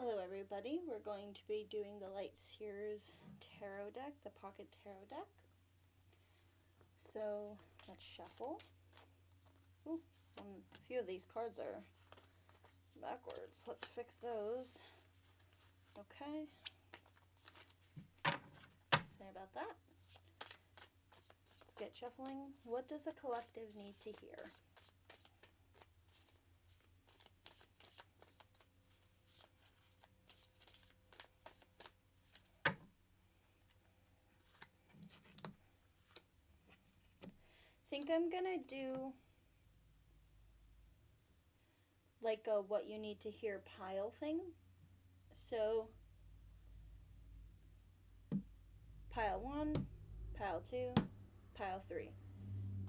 Hello everybody, we're going to be doing the Light Seers Tarot deck, the Pocket Tarot deck. So let's shuffle. Ooh, a few of these cards are backwards. Let's fix those. Okay. Sorry about that. Let's get shuffling. What does a collective need to hear? Think I'm gonna do like a what you need to hear pile thing. So pile 1, pile 2, pile 3.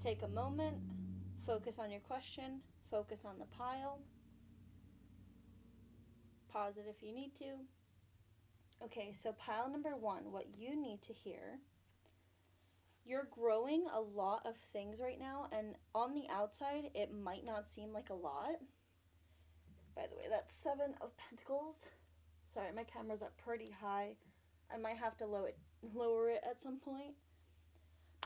Take a moment, focus on your question, focus on the pile. Pause it if you need to. Okay, so pile number 1, what you need to hear. You're growing a lot of things right now, and on the outside, it might not seem like a lot. By the way, that's 7 of Pentacles. Sorry, my camera's up pretty high. I might have to lower it at some point.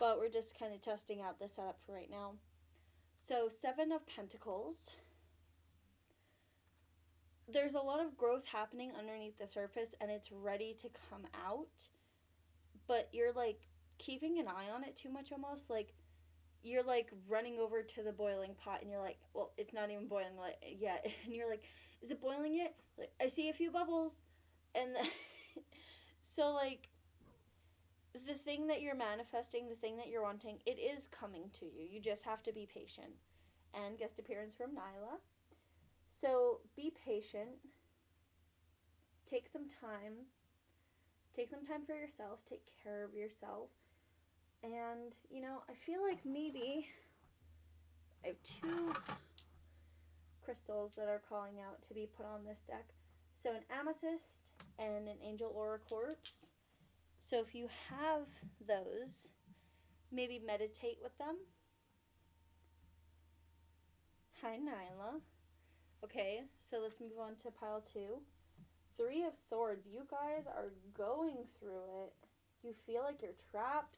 But we're just kind of testing out the setup for right now. So 7 of Pentacles. There's a lot of growth happening underneath the surface, and it's ready to come out. But you're like keeping an eye on it too much almost. Like you're like running over to the boiling pot, and you're like, well, it's not even boiling yet. And you're like, is it boiling yet? Like, I see a few bubbles. And so like the thing that you're manifesting, the thing that you're wanting, it is coming to you. You just have to be patient. And guest appearance from Nyla. So be patient. Take some time. Take some time for yourself. Take care of yourself. And, you know, I feel like maybe I have 2 crystals that are calling out to be put on this deck. So an amethyst and an angel aura quartz. So if you have those, maybe meditate with them. Hi, Nyla. Okay, so let's move on to pile 2. 3 of Swords. You guys are going through it. You feel like you're trapped.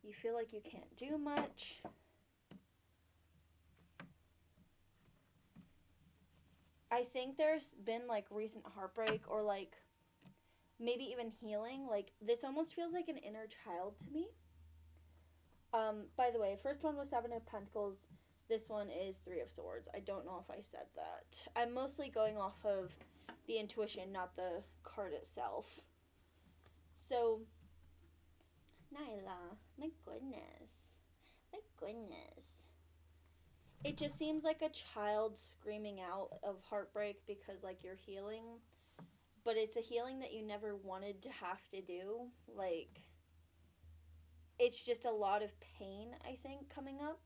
You feel like you can't do much. I think there's been like recent heartbreak or like maybe even healing. Like this almost feels like an inner child to me. By the way, first one was 7 of Pentacles. This one is 3 of Swords. I don't know if I said that. I'm mostly going off of the intuition, not the card itself. So, Nyla, my goodness. My goodness. It just seems like a child screaming out of heartbreak because, like, you're healing. But it's a healing that you never wanted to have to do. Like, it's just a lot of pain, I think, coming up.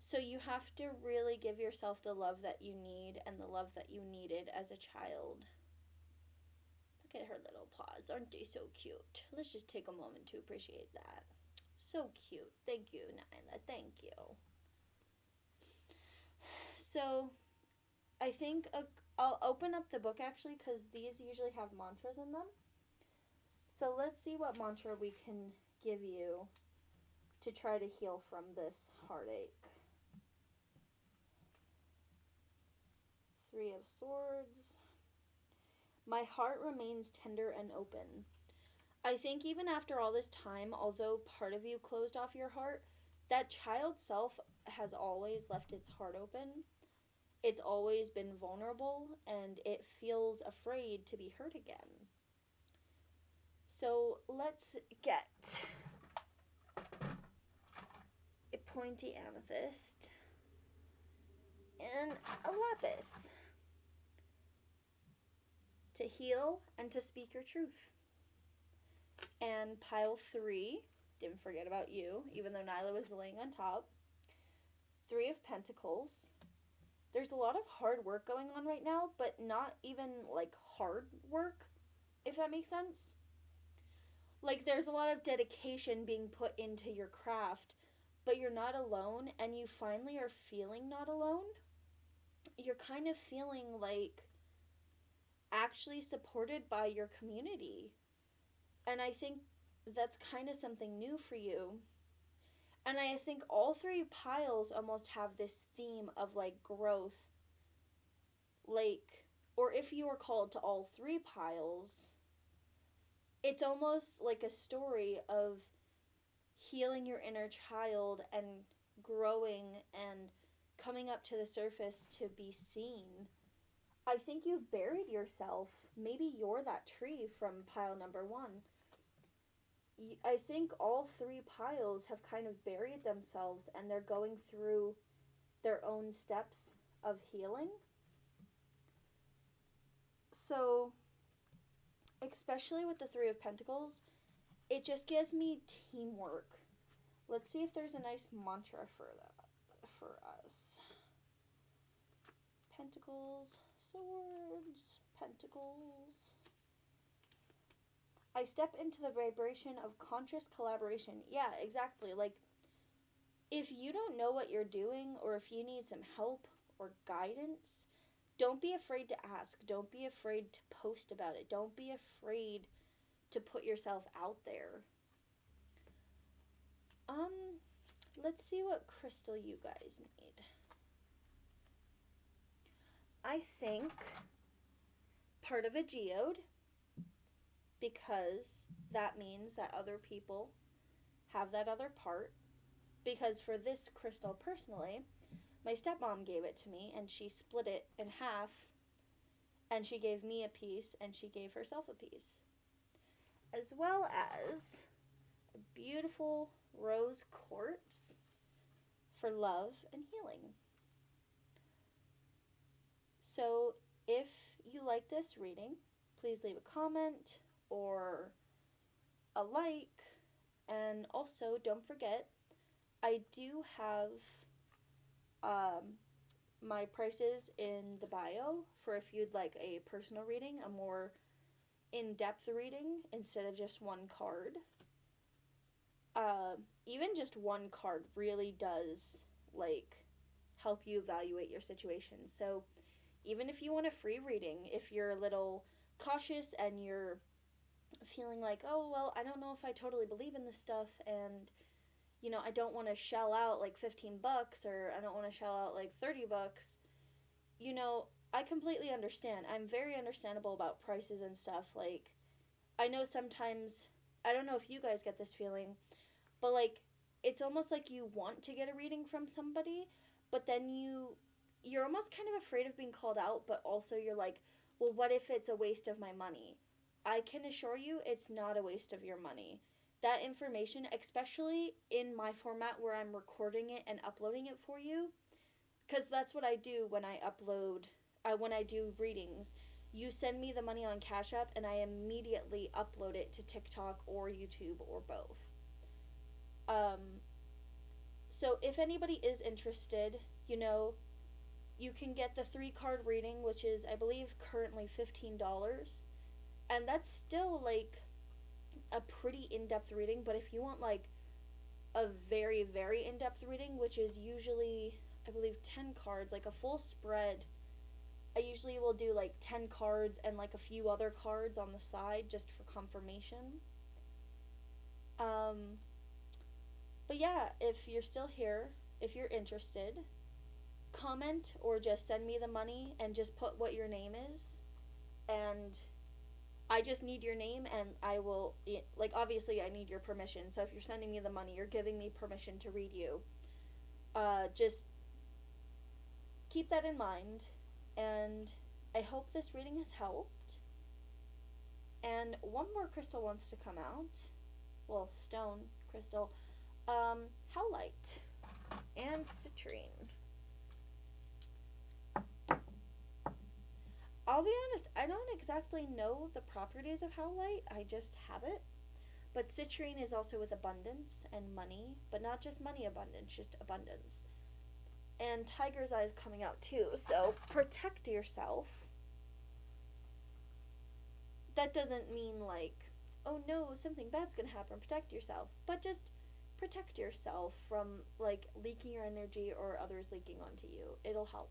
So you have to really give yourself the love that you need and the love that you needed as a child. Look at her little paws. Aren't they so cute? Let's just take a moment to appreciate that. So cute. Thank you, Nyla. Thank you. So I think I'll open up the book actually because these usually have mantras in them. So let's see what mantra we can give you to try to heal from this heartache. 3 of Swords. My heart remains tender and open. I think even after all this time, although part of you closed off your heart, that child self has always left its heart open. It's always been vulnerable, and it feels afraid to be hurt again. So let's get a pointy amethyst and a lapis to heal and to speak your truth. And pile 3, didn't forget about you, even though Nyla was laying on top. 3 of Pentacles. There's a lot of hard work going on right now, but not even like hard work, if that makes sense. Like there's a lot of dedication being put into your craft, but you're not alone, and you finally are feeling not alone. You're kind of feeling like actually supported by your community. And I think that's kind of something new for you. And I think all three piles almost have this theme of like growth, like, or if you were called to all three piles, it's almost like a story of healing your inner child and growing and coming up to the surface to be seen. I think you've buried yourself. Maybe you're that tree from pile number one. I think all three piles have kind of buried themselves and they're going through their own steps of healing. So, especially with the Three of Pentacles, it just gives me teamwork. Let's see if there's a nice mantra for that for us. Pentacles, swords, pentacles. I step into the vibration of conscious collaboration. Yeah, exactly. Like, if you don't know what you're doing or if you need some help or guidance, don't be afraid to ask. Don't be afraid to post about it. Don't be afraid to put yourself out there. Let's see what crystal you guys need. I think part of a geode, because that means that other people have that other part. Because for this crystal personally, my stepmom gave it to me and she split it in half and she gave me a piece and she gave herself a piece. As well as a beautiful rose quartz for love and healing. So if you like this reading, please leave a comment or a like. And also, don't forget, I do have my prices in the bio for if you'd like a personal reading, a more in-depth reading instead of just one card. Even just one card really does like help you evaluate your situation. So even if you want a free reading, if you're a little cautious and you're feeling like, oh, well, I don't know if I totally believe in this stuff and, you know, I don't want to shell out like $15 or I don't want to shell out like $30, you know, I completely understand. I'm very understandable about prices and stuff. Like, I know sometimes, I don't know if you guys get this feeling, but like, it's almost like you want to get a reading from somebody, but then you're almost kind of afraid of being called out, but also you're like, well, what if it's a waste of my money? I can assure you it's not a waste of your money. That information, especially in my format where I'm recording it and uploading it for you, because that's what I do when I upload, when I do readings. You send me the money on Cash App and I immediately upload it to TikTok or YouTube or both. So if anybody is interested, you know, you can get the 3-card reading, which is, I believe, currently $15. And that's still like a pretty in-depth reading, but if you want like a very, very in-depth reading, which is usually, I believe, 10 cards, like a full spread, I usually will do like 10 cards and like a few other cards on the side just for confirmation. But yeah, if you're still here, if you're interested, comment or just send me the money and just put what your name is. And I just need your name and I will, like, obviously I need your permission. So if you're sending me the money, you're giving me permission to read you. Just keep that in mind. And I hope this reading has helped. And one more crystal wants to come out. Well, stone crystal. Howlite and citrine. I'll be honest, I don't exactly know the properties of howlite. I just have it. But citrine is also with abundance and money, but not just money abundance, just abundance. And tiger's eye is coming out too, so protect yourself. That doesn't mean like, oh no, something bad's gonna happen, protect yourself. But just protect yourself from like leaking your energy or others leaking onto you. It'll help.